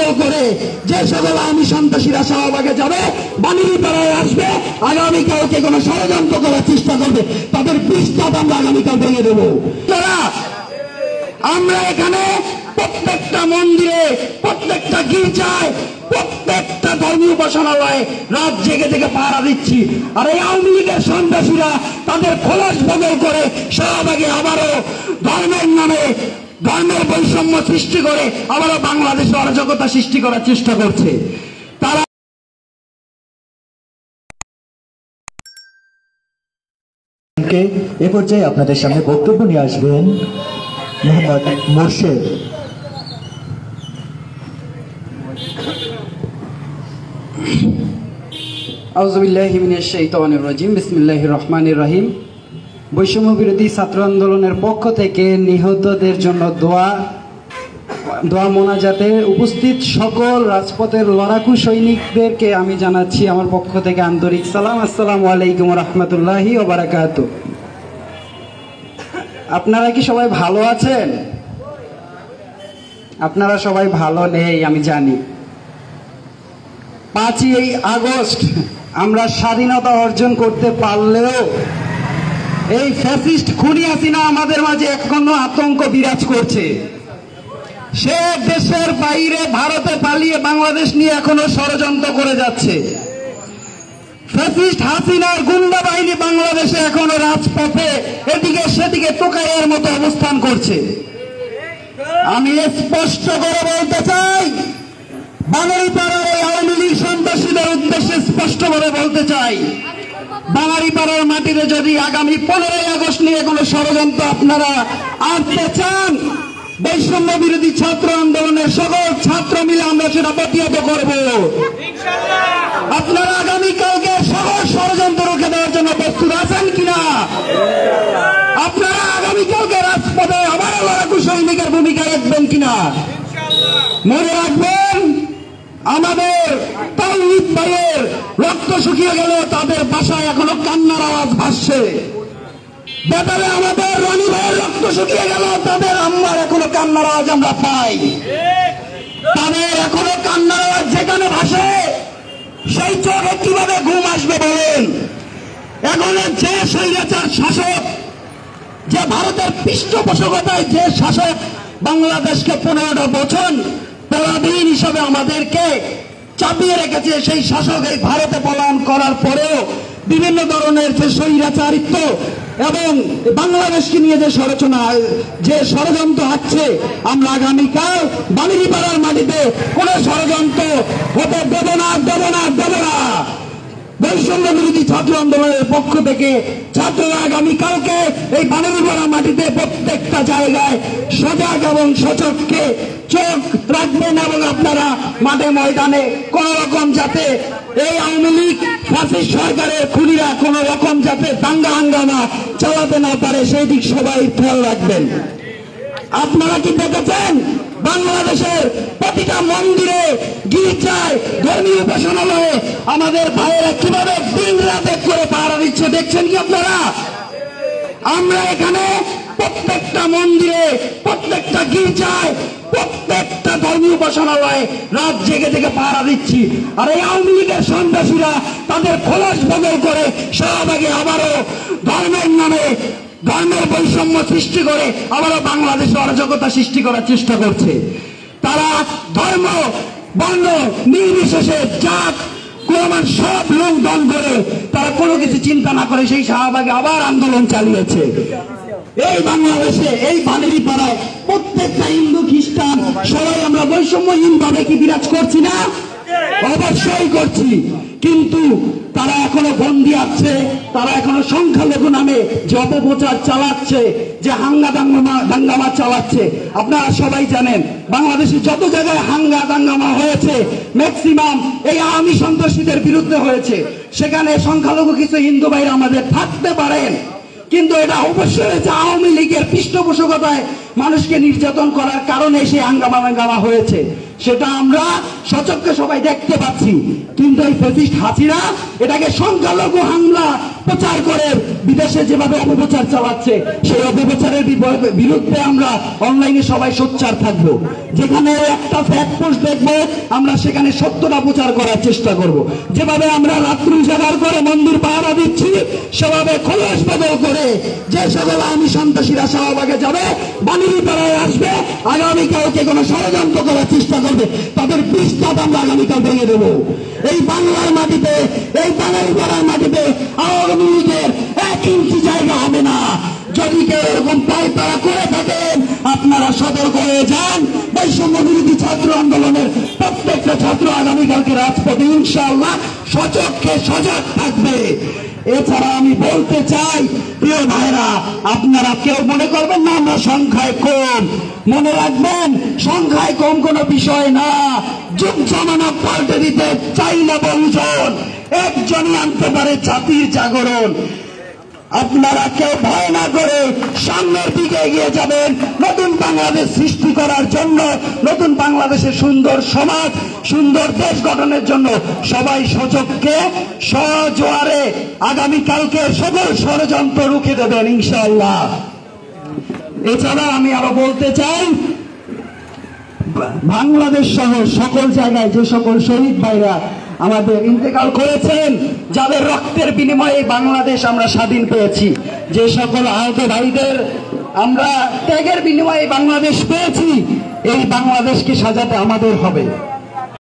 বদল করে যে সকল আওয়ামী সন্ত্রাসীরা শাহবাগে যাবে, বাণিজ্যপাড়ায় আসবে, আগামীকালকে কোনো ষড়যন্ত্র করার চেষ্টা করবে, তাদের পৃষ্ঠাত আমরা আগামীকাল ভেঙে দেবো। আমরা এখানে প্রত্যেকটা মন্দিরে, প্রত্যেকটা গির্জায়, প্রত্যেকটা ধর্মীয় উপাসনালয়ে রাত জেগে জেগে পাহারা দিচ্ছি। আর এই আওয়ামী লীগের সন্ত্রাসীরা তাদের খোলস বদল করে শাহবাগে আবারও ধর্মের নামে ধর্মের বৈষম্য সৃষ্টি করে আবারও বাংলাদেশে অরাজকতা সৃষ্টি করার চেষ্টা করছে। তারা এ পর্যায়ে আপনাদের সামনে বক্তব্য নিয়ে আসবেন মোহাম্মদ মোর্শেদ। আউযু বিল্লাহি মিনাশ শাইতানির রাজিম। বিসমিল্লাহির রহমানির রহিম। বৈষম্য বিরোধী ছাত্র আন্দোলনের পক্ষ থেকে নিহতদের জন্য দোয়া মোনাজাতে উপস্থিত সকল রাজপথের লড়াকু সৈনিকদেরকে আমি জানাচ্ছি আমার পক্ষ থেকে আন্তরিক সালাম। আসসালামু আলাইকুম ওয়া রাহমাতুল্লাহি ওয়া বারাকাতুহু। আপনারা কি সবাই ভালো আছেন? আপনারা সবাই ভালো নেই আমি জানি। 5ই আগস্ট আমরা স্বাধীনতা অর্জন করতে পারলেও এই ফ্যাসিস্ট খুনি হাসিনা আমাদের মাঝে এখনো আতঙ্ক বিরাজ করছে। সে দেশের বাইরে ভারতে পালিয়ে বাংলাদেশ নিয়ে এখনো ষড়যন্ত্র করে যাচ্ছে। ফ্যাসিস্ট হাসিনার গুন্ডা বাহিনী বাংলাদেশে এখনো রাজপথে এদিকে সেদিকে টোকাইয়ের মতো অবস্থান করছে। আমি স্পষ্ট করে বলতে চাই, বাঙালিপাড়ার এই আওয়ামী লীগ সন্ত্রাসীদের উদ্দেশ্যে স্পষ্টভাবে বলতে চাই, বাঙালিপাড়ার মাটিতে যদি আগামী 15ই আগস্ট নিয়ে কোনো ষড়যন্ত্র আপনারা আনতে চান, বৈষম্য বিরোধী ছাত্র আন্দোলনের সকল ছাত্র মিলে আমরা সেটা প্রতিহত করব। আপনারা আগামীকালকে সকল ষড়যন্ত্র রুখে দেওয়ার জন্য প্রস্তুত আছেন কিনা? আপনারা আগামীকালকে রাজপথে আবারও লড়াকু সৈনিকের ভূমিকা রাখবেন কিনা? মনে রাখবেন, আমাদের তাওহীদ ভাইয়ের রক্ত শুকিয়ে গেল, তাদের বাসায় এখনো কান্নার আওয়াজ ভাসছে। বেতালে আমাদের রনি ভাইয়ের রক্ত শুকিয়ে গেল, তাদের আম্মার এখনো কান্নার আওয়াজ আমরা পাই। তাদের এখনো কান্নার আওয়াজ যেখানে ভাসে, সেই চোখে কিভাবে ঘুম আসবে বলেন? এখন যে স্বৈরাচার শাসক, যে ভারতের পৃষ্ঠপোষকতায় যে শাসক বাংলাদেশকে 15টা বছর পরাধীন হিসাবে আমাদেরকে চাপিয়ে রেখেছে, সেই শাসক এই ভারতে পলায়ন করার পরেও বিভিন্ন ধরনের যে স্বৈরাচারিত্ব এবং বাংলাদেশকে নিয়ে যে ষড়যন্ত্র হচ্ছে, আমরা আগামীকাল বাণিজ্যপাড়ার মাটিতে কোন ষড়যন্ত্র হতে দেব না। বৈষম্য বিরোধী ছাত্র আন্দোলনের পক্ষ থেকে ছাত্ররা আগামীকালকে এই বাণিজ্যপাড়ার মাটিতে প্রত্যেকটা জায়গায় সজাগ এবং সচক্ষে চোখ রাখবেন এবং আপনারা মাঠে ময়দানে কোন রকম যাতে এই আওয়ামী লীগ ফ্যাসিস্ট সরকারের খুনিরা কোন রকম যাতে দাঙ্গা হাঙ্গামা চালাতে না পারে সেই দিক সবাই খেয়াল রাখবেন। আপনারা কি দেখেছেন বাংলাদেশের প্রতিটা মন্দিরে, গির্জায়, ধর্মীয় উপাসনালয়ে আমাদের ভাইয়েরা কিভাবে দিন রাত করে পাহারা দিচ্ছে? দেখছেন কি আপনারা? আমরা এখানে প্রত্যেকটা মন্দিরে, প্রত্যেকটা গির্জায়, প্রত্যেকটা ধর্মীয় উপাসনালয়ে রাত জেগে জেগে পাহারা দিচ্ছি। আর এই আওয়ামী লীগের সন্ত্রাসীরা তাদের খোলস বদল করে শাহবাগে আবারও ধর্মের নামে ধর্মের বৈষম্য সৃষ্টি করে আবারও বাংলাদেশে অরাজকতা সৃষ্টি করার চেষ্টা করছে। তারা ধর্ম, বর্ণ নির্বিশেষে জাত কুলমান সব লোক দল করে তারা কোনো কিছু চিন্তা না করে সেই শাহবাগে আবার আন্দোলন চালিয়েছে। এই বাংলাদেশে এই বাণিজ্যপাড়ায় প্রত্যেকটা হিন্দু খ্রিস্টান সবাই আমরা বৈষম্যহীন ভাবে কি বিরাজ করছি না? অবশ্যই করছি। কিন্তু তারা এখনো বন্দী আছে, তারা এখনো সংখ্যালঘু নামে যে অপপ্রচার চালাচ্ছে, যে দাঙ্গামা চালাচ্ছে। আপনারা সবাই জানেন বাংলাদেশে যত জায়গায় দাঙ্গামা হয়েছে ম্যাক্সিমাম এই আওয়ামী সন্ত্রাসীদের বিরুদ্ধে হয়েছে। সেখানে সংখ্যালঘু কিছু হিন্দু ভাইরা আমাদের থাকতে পারেন, কিন্তু এটা অবশ্যই হয়েছে আওয়ামী লীগের পৃষ্ঠপোষকতায় মানুষকে নির্যাতন করার কারণে সেই হাঙ্গামা হয়েছে। সেটা আমরা সচক্ষে সবাই দেখতে পাচ্ছি। কিন্তু এই ফ্যাসিস্ট হাসিনা এটাকে সংখ্যালঘু হামলা প্রচার করে বিদেশে যেভাবে অপপ্রচার চালাচ্ছে, সেই অপপ্রচারের বিরুদ্ধে আমরা অনলাইনে সবাই সোচ্চার থাকবো। যেখানে একটা ফ্যাক্ট পোস্ট দেখবো আমরা সেখানে সত্যটা প্রচার করার চেষ্টা করব। যেভাবে আমরা রাত্রি জাগার করে মন্দির পাহারা দিচ্ছি, সেভাবে খোলস বদল করে যে সকল আওয়ামী সন্ত্রাসীরা শাহবাগে যাবে, বাণীপাড়ায় আসবে, আগামীকালকে কোনো ষড়যন্ত্র করার চেষ্টা করবে, তাদের পৃষ্ঠাত আমরা আগামীকাল ভেঙে দেবো। এই বাংলার মাটিতে, এই বাণীপাড়ার মাটিতে আওয়ামী লীগের 1 ইঞ্চি জায়গা হবে না। যদি কেউ এরকম পায়তারা করে থাকেন আপনারা সতর্ক হয়ে যান। বৈষম্য বিরোধী ছাত্র আন্দোলনের প্রত্যেকটা ছাত্র আগামীকালকে রাজপথে ইনশাআল্লাহ সচক্ষে সজাগ থাকবে। এছাড়া আমি বলতে চাই, প্রিয় ভাইরা, আপনারা কেউ মনে করবেন না আমরা সংখ্যায় কম। মনে রাখবেন, সংখ্যায় কম কোনো বিষয় না। যুগ জামানা পাল্টে দিতে চাই না বহুজন, একজনই আনতে পারে জাতির জাগরণ। আপনারা কেউ ভয় না করে সামনের দিকে এগিয়ে যাবেন নতুন বাংলাদেশ সৃষ্টি করার জন্য, নতুন বাংলাদেশের সুন্দর সমাজ, সুন্দর দেশ গঠনের জন্য সবাই সচক্ষে সজোয়ারে আগামীকালকে সকল ষড়যন্ত্র রুখে দেবেন ইনশাআল্লাহ। এছাড়া আমি আরো বলতে চাই, বাংলাদেশ সহ সকল জায়গায় যে সকল শহীদ ভাইরা আমাদের ইন্তেকাল করেছেন, যাদের রক্তের বিনিময়ে বাংলাদেশ আমরা স্বাধীন পেয়েছি, যে সকল আহত ভাইদের আমরা ত্যাগের বিনিময়ে বাংলাদেশ পেয়েছি, এই বাংলাদেশকে সাজাতে আমাদের হবে।